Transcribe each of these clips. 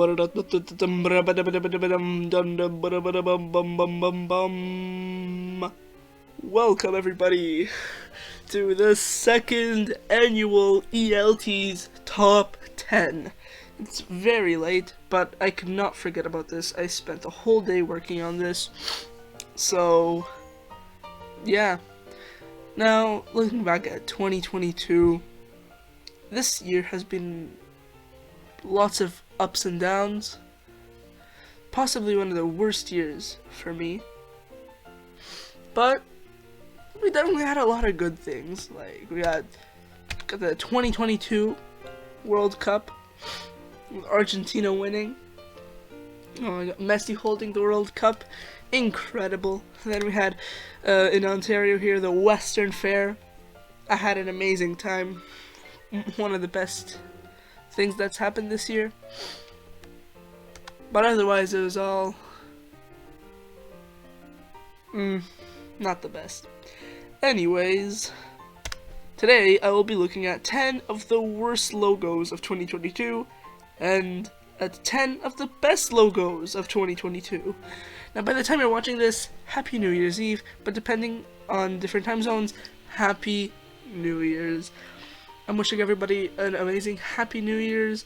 Welcome everybody to the second annual ELT's Top 10. It's very late, but I could not forget about this. I spent a whole day working on this. So, yeah. Now, looking back at 2022, this year has been lots of ups and downs. Possibly one of the worst years for me. But we definitely had a lot of good things. Like, we got the 2022 World Cup, with Argentina winning. Oh, I got Messi holding the World Cup. Incredible. And then we had, in Ontario here, the Western Fair. I had an amazing time. One of the best things that's happened this year. But otherwise, it was all not the best. Anyways, today I will be looking at 10 of the worst logos of 2022 and at 10 of the best logos of 2022. Now, by the time you're watching this, Happy New Year's Eve, but depending on different time zones, Happy New Year's. I'm wishing everybody an amazing Happy New Year's.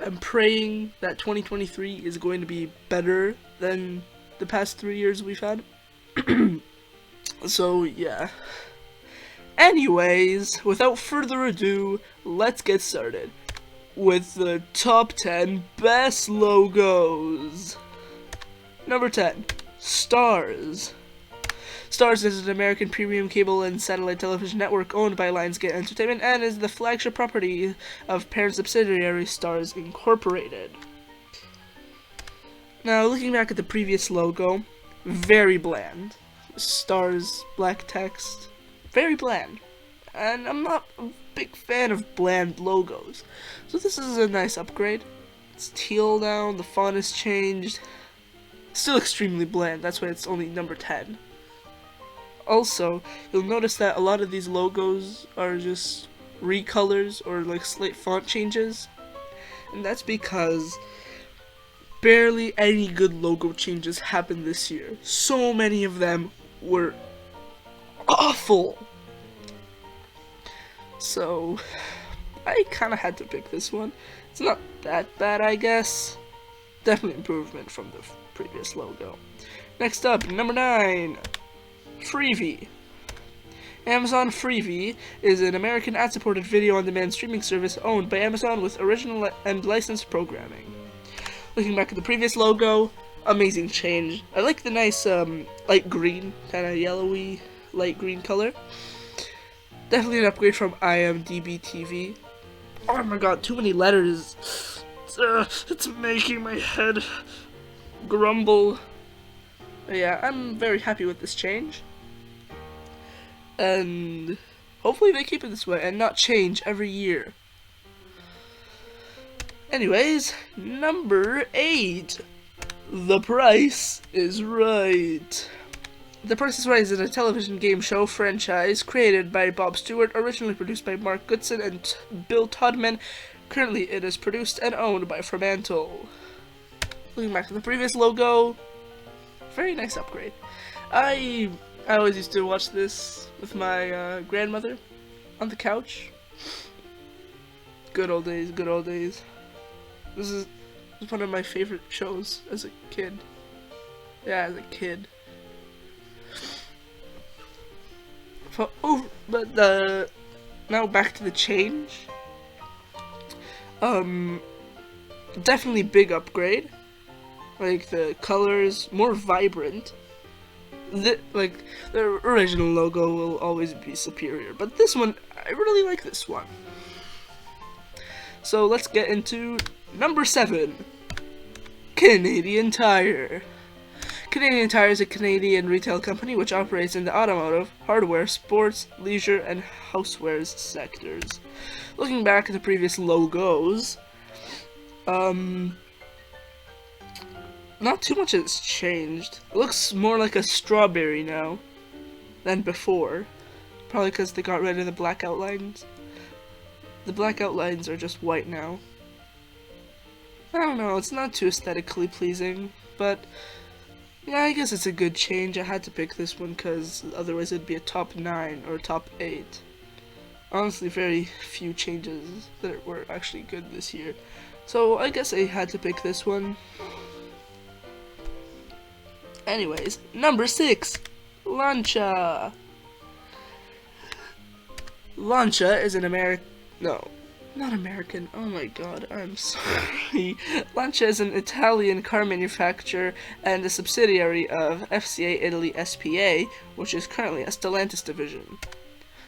I'm praying that 2023 is going to be better than the past 3 years we've had. So, yeah. Anyways, without further ado, let's get started with the top 10 best logos. Number 10, Stars. Stars is an American premium cable and satellite television network owned by Lionsgate Entertainment and is the flagship property of parent subsidiary Stars Incorporated. Now, looking back at the previous logo, very bland. Stars, black text, very bland. And I'm not a big fan of bland logos. So this is a nice upgrade. It's teal now, the font is changed. Still extremely bland, that's why it's only number 10. Also, you'll notice that a lot of these logos are just recolors or like slight font changes. And that's because barely any good logo changes happened this year. So many of them were awful. So, I kinda had to pick this one. It's not that bad, I guess. Definitely improvement from the previous logo. Next up, number 9. Freevee. Amazon Freevee is an American ad-supported video-on-demand streaming service owned by Amazon with original and licensed programming. Looking back at the previous logo, amazing change. I like the nice light green, kind of yellowy light green color. Definitely an upgrade from IMDb TV. Oh my god, too many letters. It's making my head grumble. But yeah, I'm very happy with this change. And hopefully they keep it this way and not change every year. Anyways, number 8. The Price is Right. The Price is Right is a television game show franchise created by Bob Stewart, originally produced by Mark Goodson and Bill Todman. Currently, it is produced and owned by Fremantle. Looking back to the previous logo, very nice upgrade. I always used to watch this with my grandmother on the couch. Good old days, good old days. This is one of my favorite shows as a kid. Yeah, as a kid. But now back to the change. Definitely big upgrade. Like the colors more vibrant. The original logo will always be superior, but this one, I really like this one. So let's get into number 7. Canadian Tire. Canadian Tire is a Canadian retail company which operates in the automotive, hardware, sports, leisure, and housewares sectors. Looking back at the previous logos, not too much has changed. It looks more like a strawberry now than before. Probably because they got rid of the black outlines. The black outlines are just white now. I don't know, it's not too aesthetically pleasing, but yeah, I guess it's a good change. I had to pick this one because otherwise it'd be a top 9 or top 8. Honestly, very few changes that were actually good this year. So I guess I had to pick this one. Anyways, number 6, Lancia. Lancia is an no, not American. Oh my god, I'm sorry. Lancia is an Italian car manufacturer and a subsidiary of FCA Italy SPA, which is currently a Stellantis division.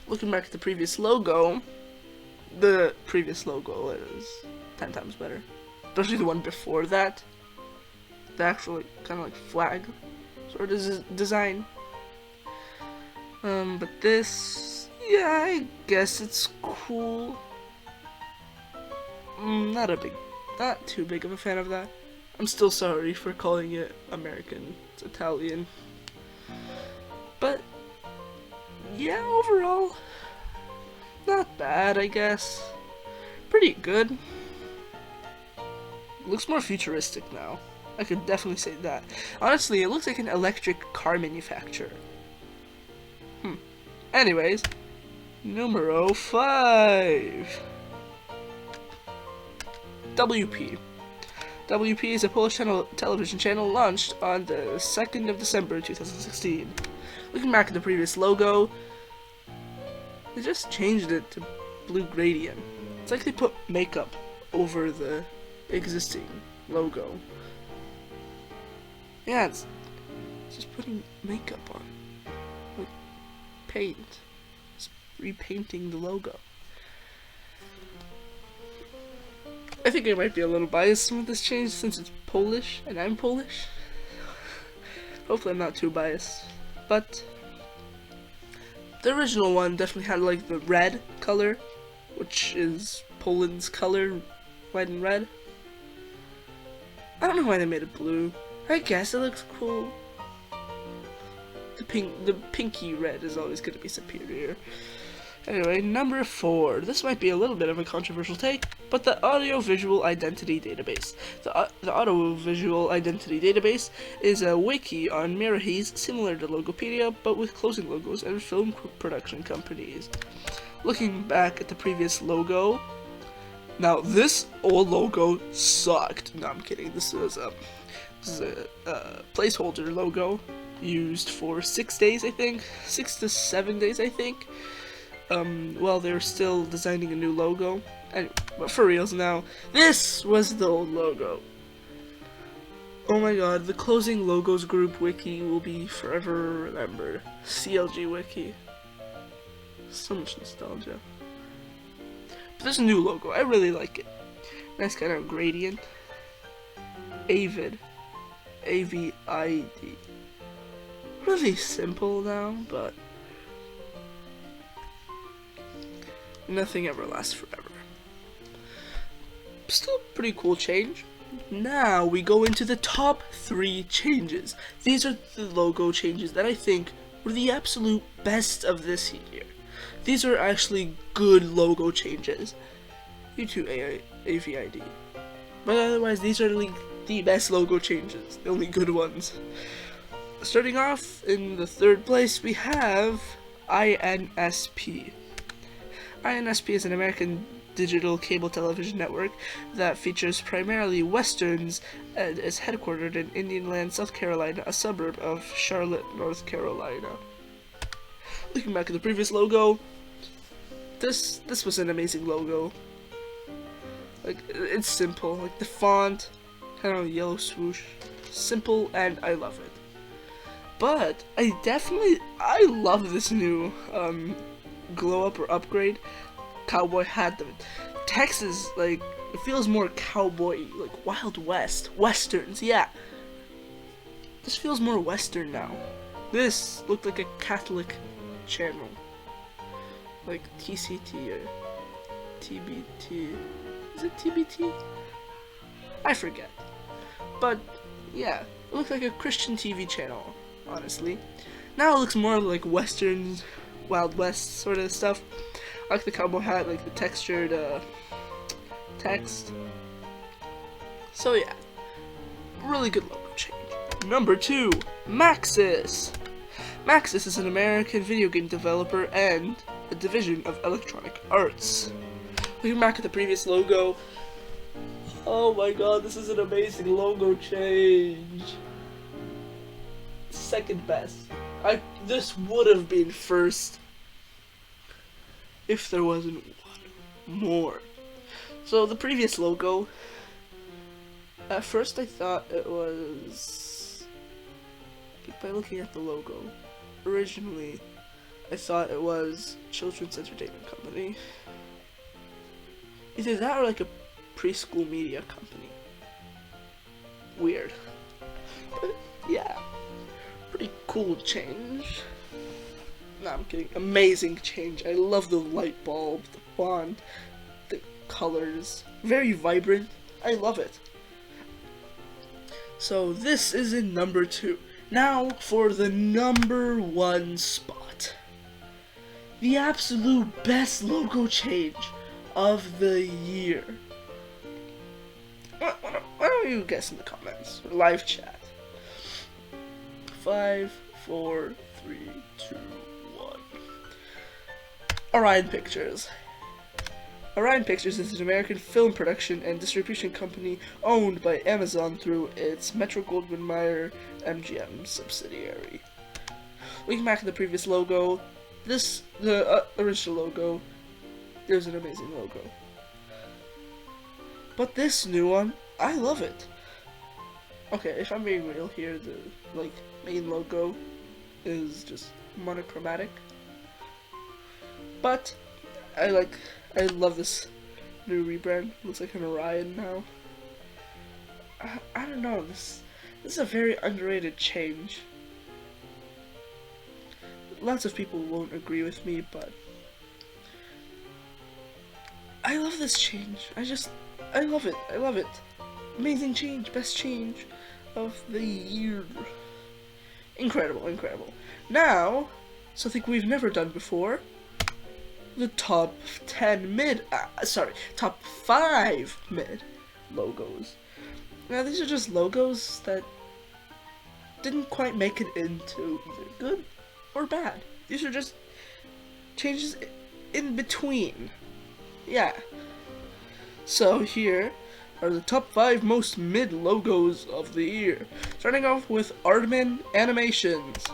Looking back at the previous logo is 10 times better. Especially the one before that. The actual kind of like flag sort of design. But this, yeah, I guess it's cool. Not too big of a fan of that. I'm still sorry for calling it American. It's Italian. But yeah, overall, not bad, I guess. Pretty good. Looks more futuristic now. I could definitely say that. Honestly, it looks like an electric car manufacturer. Anyways, numero 5. WP. WP is a Polish television channel launched on the 2nd of December 2016. Looking back at the previous logo, they just changed it to blue gradient. It's like they put makeup over the existing logo. Yeah, it's just putting makeup on. Like paint. It's repainting the logo. I think I might be a little biased with this change since it's Polish and I'm Polish. Hopefully I'm not too biased. But the original one definitely had like the red color, which is Poland's color, white and red. I don't know why they made it blue. I guess it looks cool. The pinky red is always going to be superior. Anyway, number 4. This might be a little bit of a controversial take, but the Audiovisual Identity Database. The Audiovisual Identity Database is a wiki on Mirahi's, similar to Logopedia, but with clothing logos and film production companies. Looking back at the previous logo, now this old logo sucked. No, I'm kidding. This is a placeholder logo used for 6 days, I think. 6 to 7 days, I think. While they were still designing a new logo. Anyway, but for reals now, this was the old logo. Oh my god, the Closing Logos Group wiki will be forever remembered. CLG wiki. So much nostalgia. But there's a new logo, I really like it. Nice kind of gradient. Avid. A-V-I-D. Really simple now, but nothing ever lasts forever. Still a pretty cool change. Now we go into the top 3 changes. These are the logo changes that I think were the absolute best of this year. These are actually good logo changes. You too, AVID. But otherwise, these are like the best logo changes. The only good ones. Starting off in the 3rd place, we have INSP. INSP is an American digital cable television network that features primarily westerns and is headquartered in Indian Land, South Carolina, a suburb of Charlotte, North Carolina. Looking back at the previous logo, this was an amazing logo. Like, it's simple, like the font, kind of yellow swoosh, simple, and I love it. But I love this new glow up or upgrade cowboy hat. The text is like, it feels more cowboy, like Wild West, westerns, yeah. This feels more western now. This looked like a Catholic channel, like TCT or TBT. Is it TBT? I forget. But yeah, it looked like a Christian TV channel, honestly. Now it looks more like westerns, Wild West sort of stuff. I like the cowboy hat, like the textured text. So yeah, really good logo change. Number 2, Maxis. Maxis is an American video game developer and a division of Electronic Arts. Looking back at the previous logo, oh my god, this is an amazing logo change. Second best. This would have been first if there wasn't one more. So the previous logo, at first I thought it was, by looking at the logo, originally I thought it was Children's Entertainment Company. Either that or like a preschool media company. Weird. But yeah, pretty cool change. Nah, I'm kidding. Amazing change. I love the light bulb, the font, the colors. Very vibrant. I love it. So this is in number 2. Now for the number 1 spot. The absolute best logo change of the year. Why don't you guess in the comments or live chat? 5, 4, 3, 2, 1. Orion Pictures. Orion Pictures is an American film production and distribution company owned by Amazon through its Metro-Goldwyn-Mayer MGM subsidiary. Looking back at the previous logo, the original logo, there's an amazing logo. But this new one, I love it. Okay, if I'm being real here, the main logo is just monochromatic. But I love this new rebrand. Looks like an Orion now. I don't know, this is a very underrated change. Lots of people won't agree with me, but I love this change. I love it. I love it. Amazing change. Best change of the year. Incredible, incredible. Now, something we've never done before. The top 5 mid logos. Now, these are just logos that didn't quite make it into either good or bad. These are just changes in between. Yeah. So here are the top 5 most mid logos of the year. Starting off with Aardman Animations.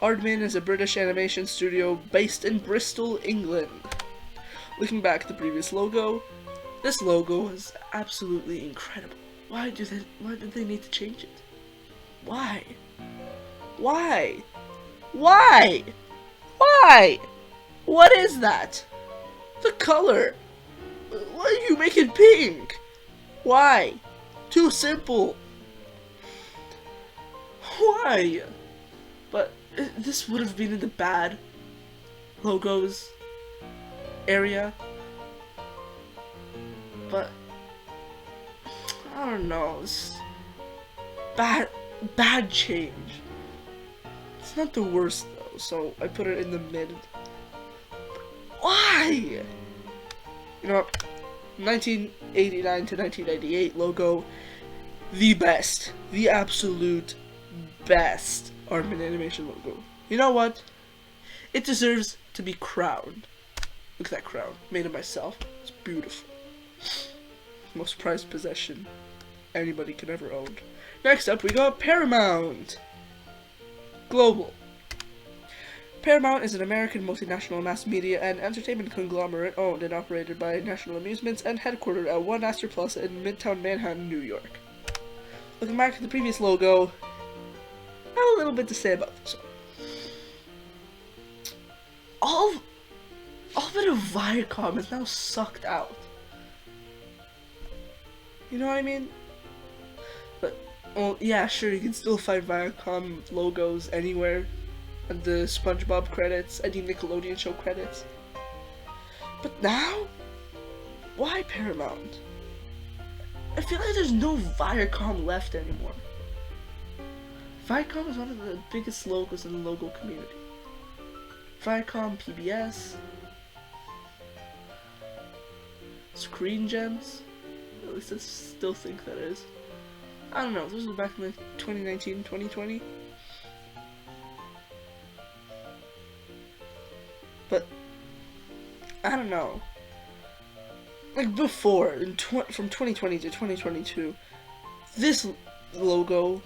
Aardman is a British animation studio based in Bristol, England. Looking back at the previous logo, this logo is absolutely incredible. Why did they need to change it? Why? Why? Why? Why? What is that? The color. Why are you making pink? Why? Too simple. Why? But this would have been in the bad logos area. But I don't know. It's bad change. It's not the worst though, so I put it in the mid. Why? You know, 1989 to 1998 logo, the best, the absolute best Aardman Animation logo. You know what? It deserves to be crowned. Look at that crown, made of myself. It's beautiful. Most prized possession anybody can ever own. Next up, we got Paramount Global. Paramount is an American multinational mass media and entertainment conglomerate owned and operated by National Amusements and headquartered at One Astor Plaza in Midtown Manhattan, New York. Looking back at the previous logo, I have a little bit to say about this one. All bit of Viacom is now sucked out. You know what I mean? But, well, yeah, sure, you can still find Viacom logos anywhere. And the SpongeBob credits, any Nickelodeon show credits. But now? Why Paramount? I feel like there's no Viacom left anymore. Viacom is one of the biggest logos in the logo community. Viacom, PBS, Screen Gems. At least I still think that is. I don't know, this was back in like 2019, 2020. But, I don't know. Like before, from 2020 to 2022, this logo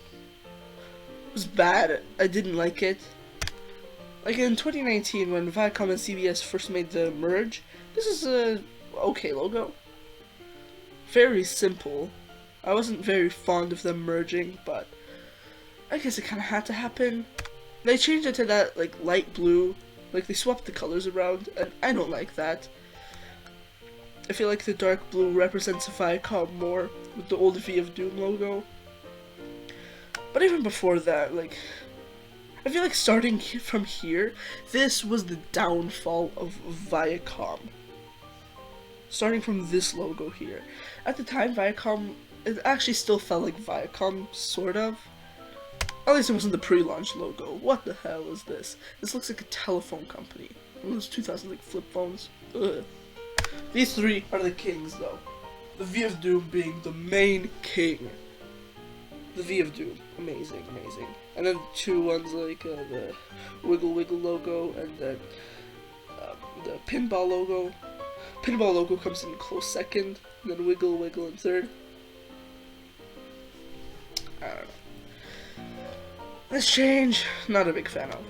was bad. I didn't like it. Like in 2019, when Viacom and CBS first made the merge, this is a okay logo. Very simple. I wasn't very fond of them merging, but I guess it kind of had to happen. They changed it to that like light blue, like they swapped the colors around, and I don't like that. I feel like the dark blue represents Viacom more with the old V of Doom logo. But even before that, like, I feel like starting from here, this was the downfall of Viacom. Starting from this logo here. At the time, Viacom, it actually still felt like Viacom, sort of. At least it wasn't the pre-launch logo. What the hell is this? This looks like a telephone company. One of those 2000 like flip phones. Ugh. These three are the kings, though. The V of Doom being the main king. The V of Doom, amazing, amazing. And then two ones like the Wiggle Wiggle logo and then the Pinball logo. Pinball logo comes in close second, and then Wiggle Wiggle in third. I don't know. This change, not a big fan of.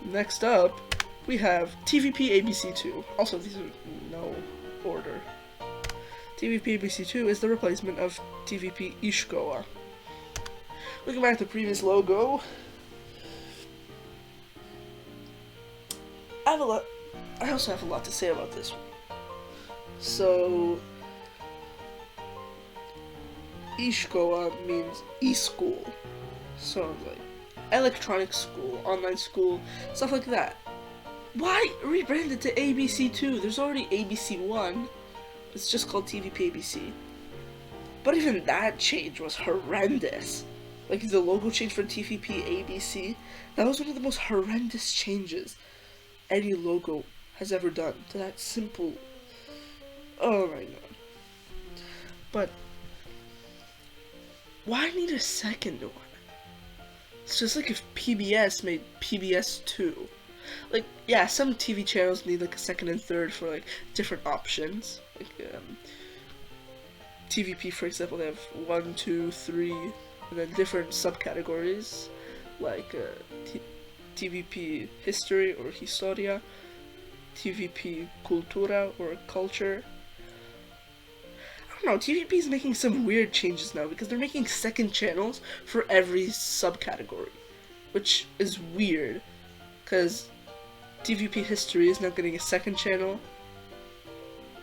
Next up, we have TVP ABC2. Also, these are no order. TVP ABC2 is the replacement of TVP Ishkoa. Looking back at the previous logo, I also have a lot to say about this one. So, Ishkoa means e-school. So, like, electronic school, online school, stuff like that. Why rebrand it to ABC2? There's already ABC1. It's just called TVP ABC. But even that change was horrendous. Like, the logo change for TVP ABC, that was one of the most horrendous changes any logo has ever done to that simple. Oh my god. But why need a second one? It's just like if PBS made PBS2. Like, yeah, some TV channels need like a second and third for like different options. Like TVP, for example, they have 1, 2, 3, and then different subcategories like TVP History or Historia, TVP Cultura or Culture. I don't know, TVP is making some weird changes now because they're making second channels for every subcategory, which is weird because TVP History is now getting a second channel.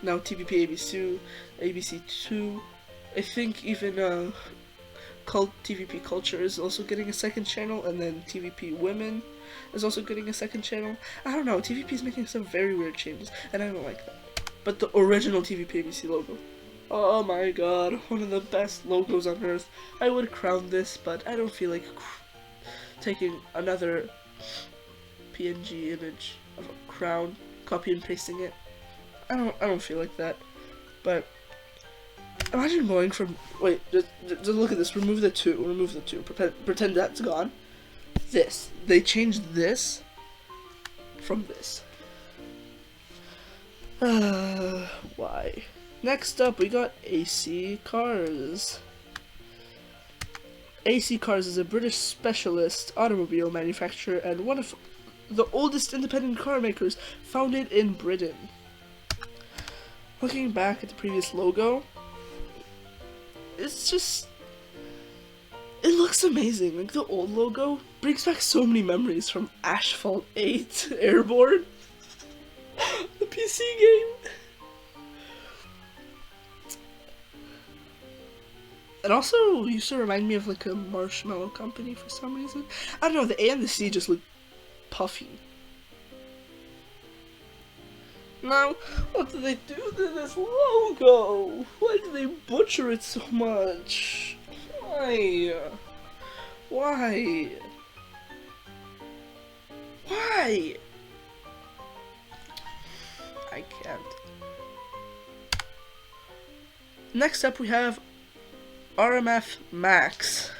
Now TVP ABC2, I think even TVP Culture is also getting a second channel, and then TVP Women is also getting a second channel. I don't know, TVP is making some very weird changes, and I don't like that. But the original TVP ABC logo, oh my god, one of the best logos on earth. I would crown this, but I don't feel like taking another PNG image of a crown, copy and pasting it. I don't feel like that. But imagine going from just look at this. Remove the two. Pretend that's gone. This, they changed this from this. Why? Next up, we got AC Cars. AC Cars is a British specialist automobile manufacturer and one of the oldest independent car makers, founded in Britain. Looking back at the previous logo, it's just, it looks amazing. Like, the old logo brings back so many memories from Asphalt 8 Airborne, the PC game. It also used to remind me of like a marshmallow company for some reason. I don't know, the A and the C just look puffy. Now, what do they do to this logo? Why do they butcher it so much? Why? Why? Why? I can't. Next up we have RMF Max.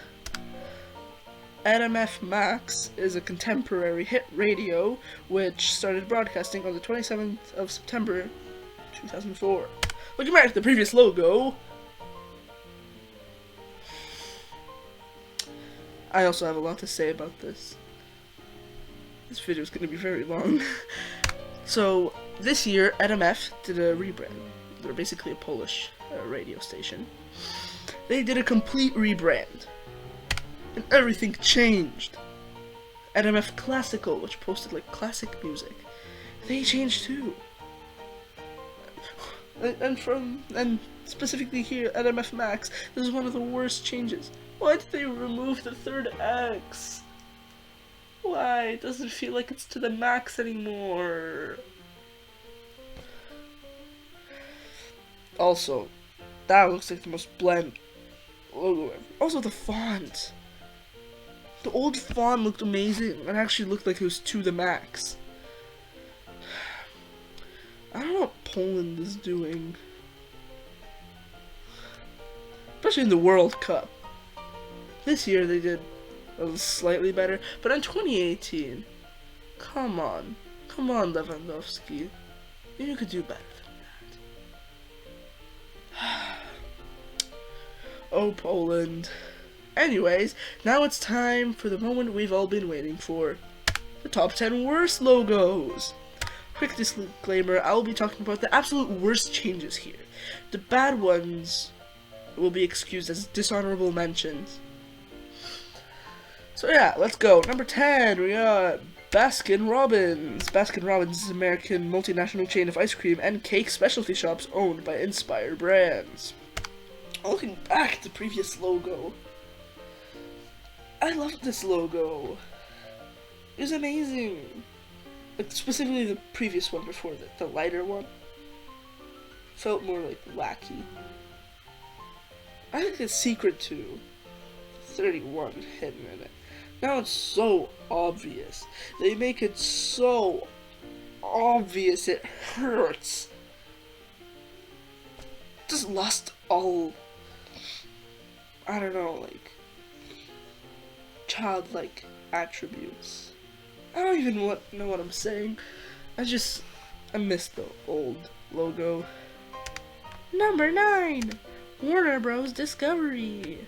RMF Max is a contemporary hit radio which started broadcasting on the 27th of September 2004. Looking back at the previous logo, I also have a lot to say about this. This video is going to be very long. So, this year, RMF did a rebrand. They're basically a Polish radio station. They did a complete rebrand. And everything changed. RMF Classical, which posted like classic music, they changed too. And specifically here, RMF Max, this is one of the worst changes. Why did they remove the third X? Why? It doesn't feel like it's to the max anymore. Also, that looks like the most bland logo ever. Also, the font. The old font looked amazing. It actually looked like it was to the max. I don't know what Poland is doing. Especially in the World Cup. This year they did slightly better, but in 2018, come on, Lewandowski, you could do better than that. Oh, Poland. Anyways, now it's time for the moment we've all been waiting for. The top 10 worst logos. Quick disclaimer, I will be talking about the absolute worst changes here. The bad ones will be excused as dishonorable mentions. So yeah, let's go. Number 10, we got Baskin Robbins. Baskin Robbins is an American multinational chain of ice cream and cake specialty shops owned by Inspire Brands. Looking back at the previous logo, I loved this logo. It was amazing. Like, specifically the previous one before that, the lighter one. Felt more like wacky. I think the secret to 31 hidden in it. Now it's so obvious. They make it so obvious it hurts. Just lost all, I don't know, like, childlike attributes. I don't even know what I'm saying. I miss the old logo. Number 9, Warner Bros. Discovery.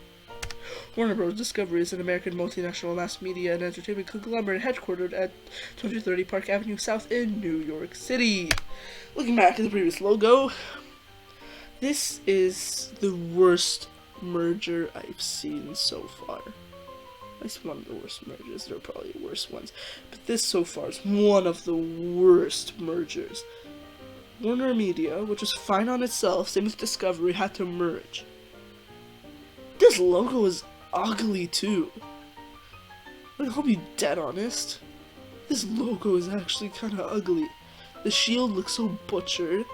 Warner Bros. Discovery is an American multinational mass media and entertainment conglomerate headquartered at 230 Park Avenue South in New York City. Looking back at the previous logo, this is the worst merger I've seen so far. It's one of the worst mergers. There are probably worse ones, but this so far is one of the worst mergers. Warner Media, which was fine on itself, same with Discovery, had to merge. This logo is ugly too. Like, I'll be dead honest. This logo is actually kind of ugly. The shield looks so butchered.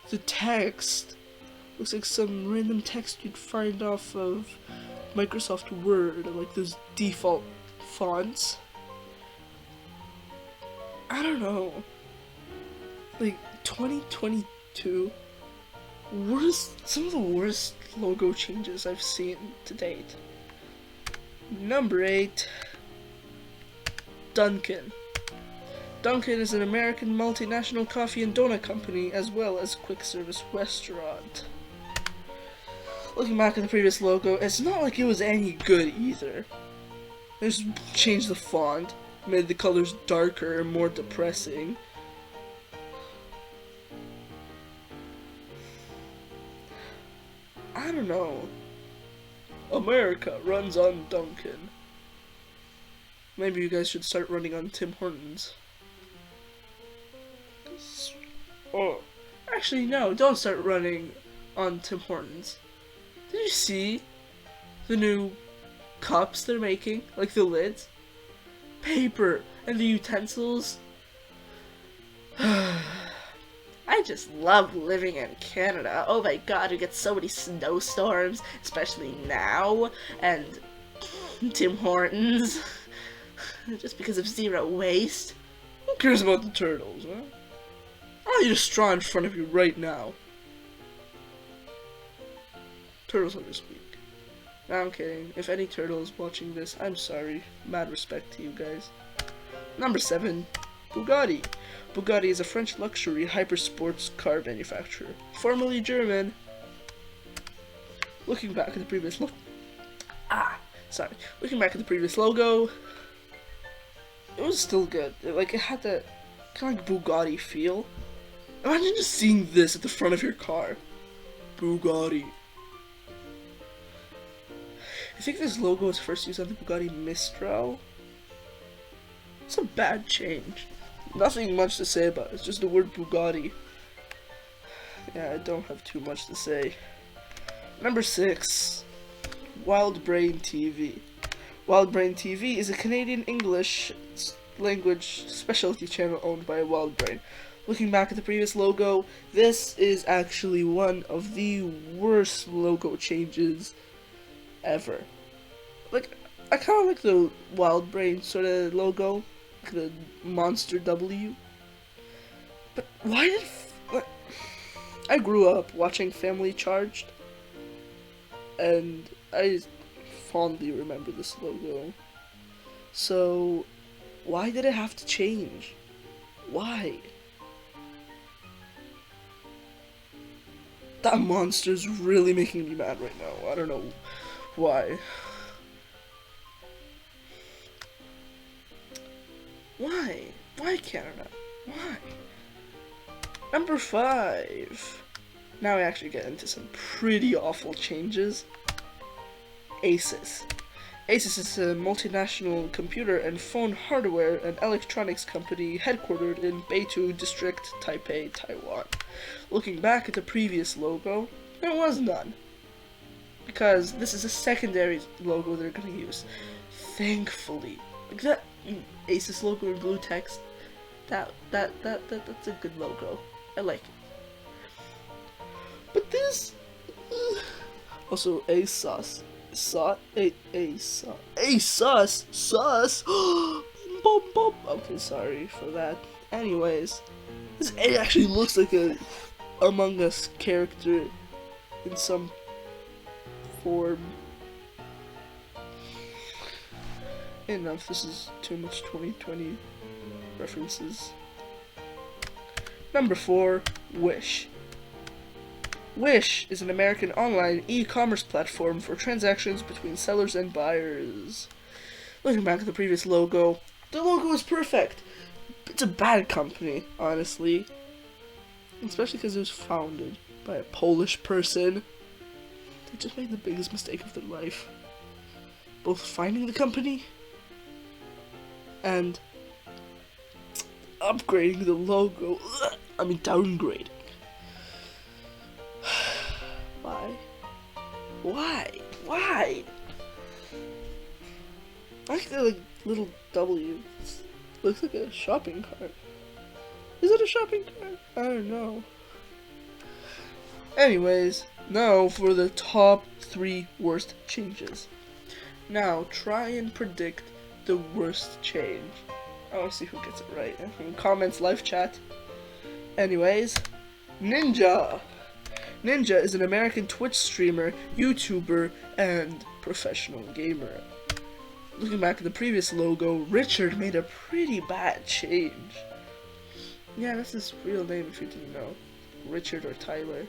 The text looks like some random text you'd find off of Microsoft Word, like those default fonts. I don't know. Like, 2022, some of the worst logo changes I've seen to date. Number 8, Dunkin'. Dunkin' is an American multinational coffee and donut company as well as quick service restaurant. Looking back at the previous logo, it's not like it was any good either. They just changed the font, made the colors darker and more depressing. I don't know. America runs on Dunkin'. Maybe you guys should start running on Tim Hortons. Oh, actually no, don't start running on Tim Hortons. Did you see the new cups they're making? Like the lids? Paper and the utensils? I just love living in Canada. Oh my god, we get so many snowstorms, especially now, and Tim Hortons, just because of zero waste. Who cares about the turtles, huh? I'll eat a straw in front of you right now. Turtles of this week. No, I'm kidding. If any turtle is watching this, I'm sorry. Mad respect to you guys. Number 7, Bugatti. Bugatti is a French luxury hypersports car manufacturer, formerly German. Looking back at the previous Looking back at the previous logo, it was still good. It had that kind of like Bugatti feel. Imagine just seeing this at the front of your car. Bugatti. I think this logo was first used on the Bugatti Mistral. It's a bad change. Nothing much to say about it. It's just the word Bugatti. Yeah, I don't have too much to say. Number 6, Wild Brain TV. Wild Brain TV is a Canadian English language specialty channel owned by Wild Brain. Looking back at the previous logo, this is actually one of the worst logo changes ever. Like, I kind of like the Wild Brain sort of logo, like the monster W. But why did... I grew up watching Family Charged, and I fondly remember this logo. So, why did it have to change? Why? That monster's really making me mad right now. I don't know why. Why? Why, Canada? Why? Number 5. Now we actually get into some pretty awful changes. Asus. Asus is a multinational computer and phone hardware and electronics company headquartered in Beitou District, Taipei, Taiwan. Looking back at the previous logo, there was none. Because this is a secondary logo they're going to use. Thankfully. Like that Asus logo in blue text, that's a good logo. I like it. But this... Also, ASUS. Sus. Okay, sorry for that. Anyways, this A actually looks like a Among Us character in some form. Enough, this is too much 2020 references. Number 4, Wish. Wish is an American online e-commerce platform for transactions between sellers and buyers. Looking back at the previous logo, the logo is perfect. It's a bad company, honestly. Especially because it was founded by a Polish person. They just made the biggest mistake of their life. Both finding the company and upgrading the logo. Downgrading. Why? I like the little W. It looks like a shopping cart. Is it a shopping cart? I don't know. Anyways, now for the top 3 worst changes. Now try and predict the worst change. I want to see who gets it right. Comments, live chat. Anyways, Ninja. Ninja is an American Twitch streamer, YouTuber, and professional gamer. Looking back at the previous logo, Richard made a pretty bad change. Yeah, that's his real name if you didn't know. Richard or Tyler.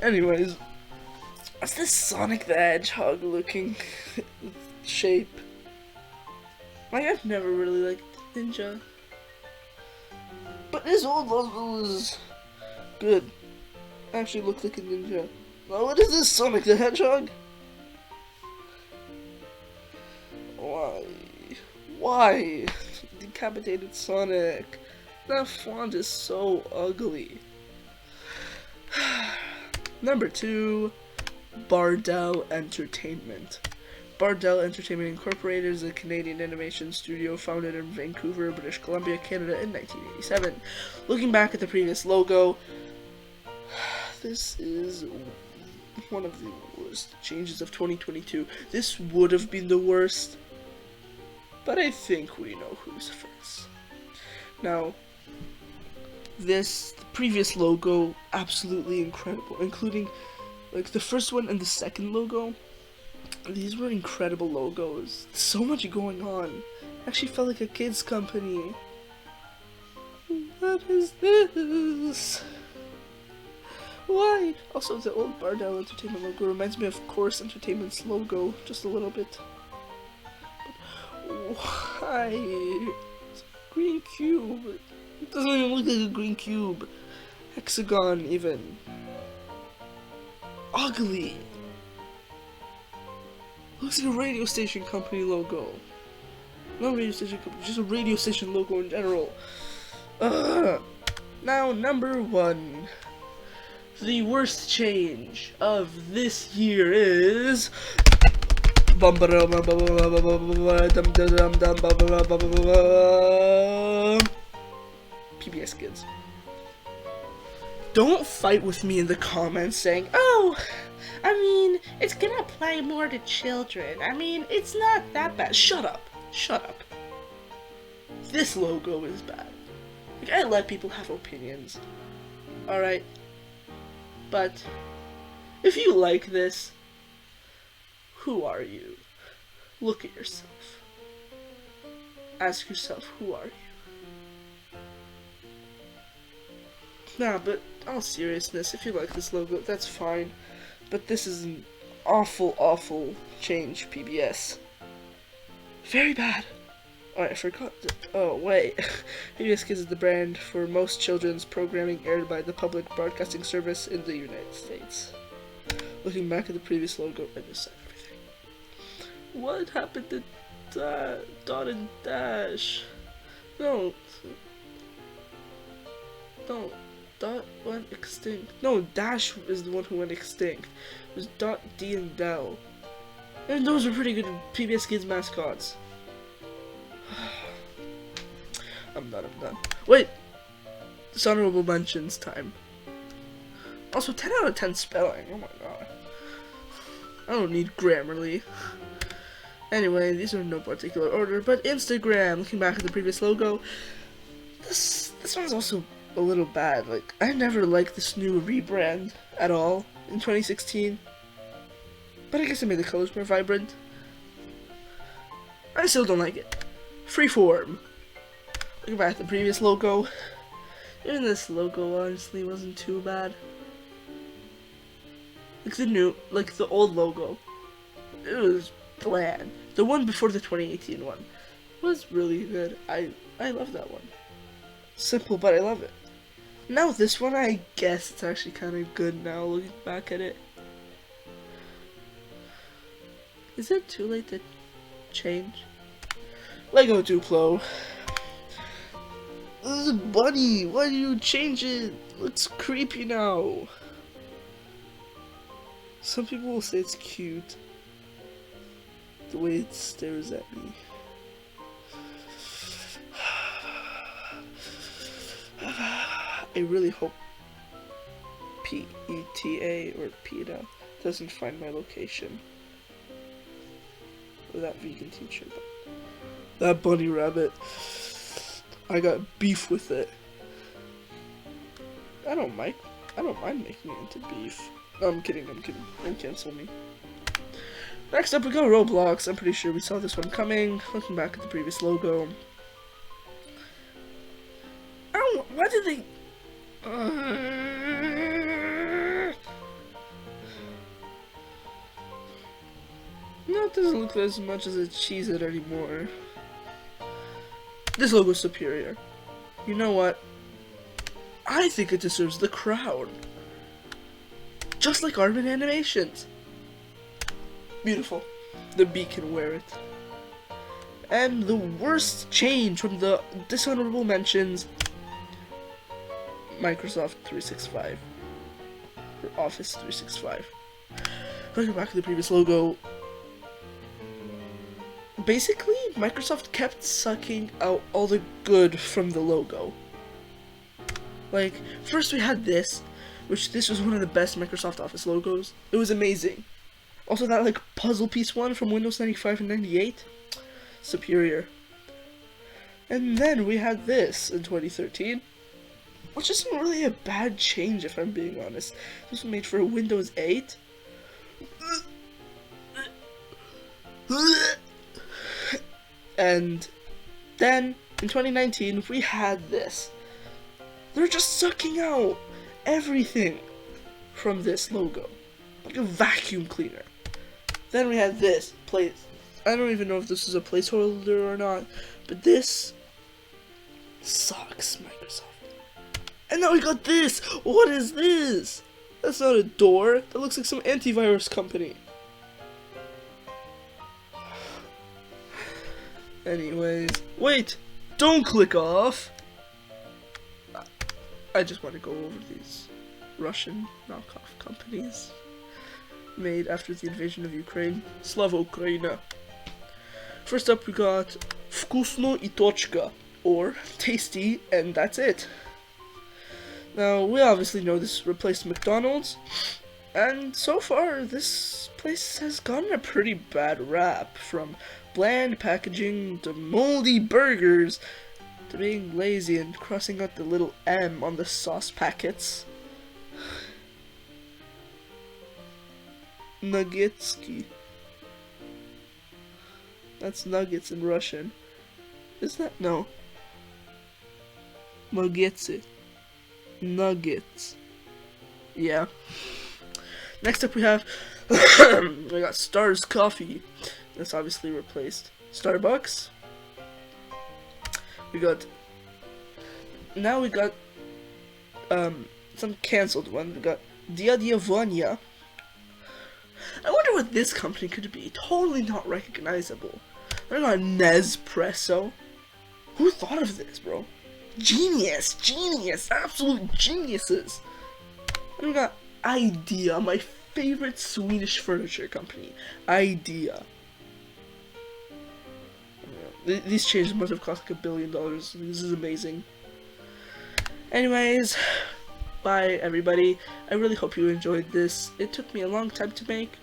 Anyways, what's this Sonic the Hedgehog looking shape? Like, I've never really liked Ninja. But this old logo is good. Actually looks like a ninja. Now what is this, Sonic the Hedgehog? Why? Decapitated Sonic. That font is so ugly. Number 2, Bardell Entertainment. Bardell Entertainment Incorporated is a Canadian animation studio founded in Vancouver, British Columbia, Canada in 1987. Looking back at the previous logo, this is one of the worst changes of 2022. This would have been the worst, but I think we know who's first. Now, the previous logo, absolutely incredible, including like the first one and the second logo. These were incredible logos. So much going on. Actually felt like a kids company. What is this? Why? Also, the old Bardell Entertainment logo reminds me of Course Entertainment's logo, just a little bit. But why? It's a green cube. It doesn't even look like a green cube. Hexagon, even. Ugly. Looks like a radio station company logo. Not a radio station company, just a radio station logo in general. Now, number 1. The worst change of this year is PBS Kids. Don't fight with me in the comments saying, "Oh, I mean, it's gonna apply more to children. I mean, it's not that bad." Shut up. Shut up. This logo is bad. Like, I let people have opinions. Alright? But, if you like this, who are you? Look at yourself. Ask yourself, who are you? Nah, but all seriousness, if you like this logo, that's fine. But this is an awful, awful change, PBS. Very bad. Oh, I forgot that. Oh, wait. PBS Kids is the brand for most children's programming aired by the public broadcasting service in the United States. Looking back at the previous logo, I just said everything. What happened to Dot and Dash? No. No. Dot went extinct. No, Dash is the one who went extinct. It was Dot, D, and Del. And those were pretty good PBS Kids mascots. I'm done. Wait! It's honorable mentions time. Also, 10 out of 10 spelling. Oh my god. I don't need Grammarly. Anyway, these are in no particular order, but Instagram, looking back at the previous logo, this one's also a little bad. Like, I never liked this new rebrand at all in 2016. But I guess it made the colors more vibrant. I still don't like it. Freeform. Looking back at the previous logo, even this logo honestly wasn't too bad. Like the old logo, it was bland. The one before the 2018 one was really good. I love that one. Simple, but I love it. Now this one, I guess it's actually kind of good now, looking back at it. Is it too late to change? Lego Duplo. This is a bunny. Why do you change it? Looks creepy now. Some people will say it's cute. The way it stares at me. I really hope PETA or PETA doesn't find my location. Or that vegan teacher. That bunny rabbit. I got beef with it. I don't mind making it into beef. No, I'm kidding. Don't cancel me. Next up we go Roblox. I'm pretty sure we saw this one coming. Looking back at the previous logo. I don't. Why did they? No, it doesn't look as much as a Cheez-It anymore. This logo is superior. You know what? I think it deserves the crown. Just like Armin Animations. Beautiful. The bee can wear it. And the worst change from the dishonorable mentions, Microsoft 365. Or Office 365. Looking back at the previous logo, basically, Microsoft kept sucking out all the good from the logo. Like, first we had this, which this was one of the best Microsoft Office logos. It was amazing. Also that, like, puzzle piece one from Windows 95 and 98. Superior. And then we had this in 2013. which isn't really a bad change if I'm being honest. This was made for Windows 8. And then in 2019 we had this. They're just sucking out everything from this logo, like a vacuum cleaner. Then we had this place. I don't even know if this is a placeholder or not, but this sucks, Microsoft. And now we got this. What is this? That's not a door. That looks like some antivirus company. Anyways, wait, don't click off. I just want to go over these Russian knockoff companies made after the invasion of Ukraine. Slava Ukraina. First up we got Vkusno I Tochka, or tasty, and that's it. Now, we obviously know this replaced McDonald's, and so far this place has gotten a pretty bad rap, from bland packaging to moldy burgers to being lazy and crossing out the little M on the sauce packets. Nuggetsky. That's nuggets in Russian. Is that? No. Nuggetsy. Nuggets. Yeah. Next up we have we got Stars Coffee. That's obviously replaced Starbucks. We got some cancelled one. We got Dia Vanya. I wonder what this company could be. Totally not recognizable. I got Nespresso. Who thought of this, bro? Genius, absolute geniuses. And we got Idea, my favorite Swedish furniture company. Idea. These changes must have cost like $1 billion. This is amazing. Anyways, bye everybody. I really hope you enjoyed this. It took me a long time to make.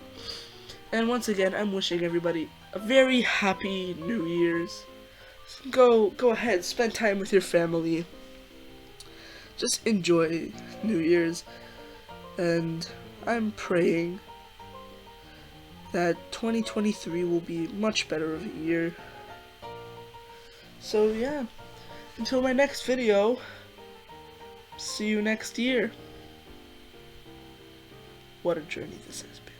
And once again, I'm wishing everybody a very happy New Year's. Go ahead, spend time with your family. Just enjoy New Year's. And I'm praying that 2023 will be much better of a year. So yeah, until my next video, see you next year. What a journey this has been.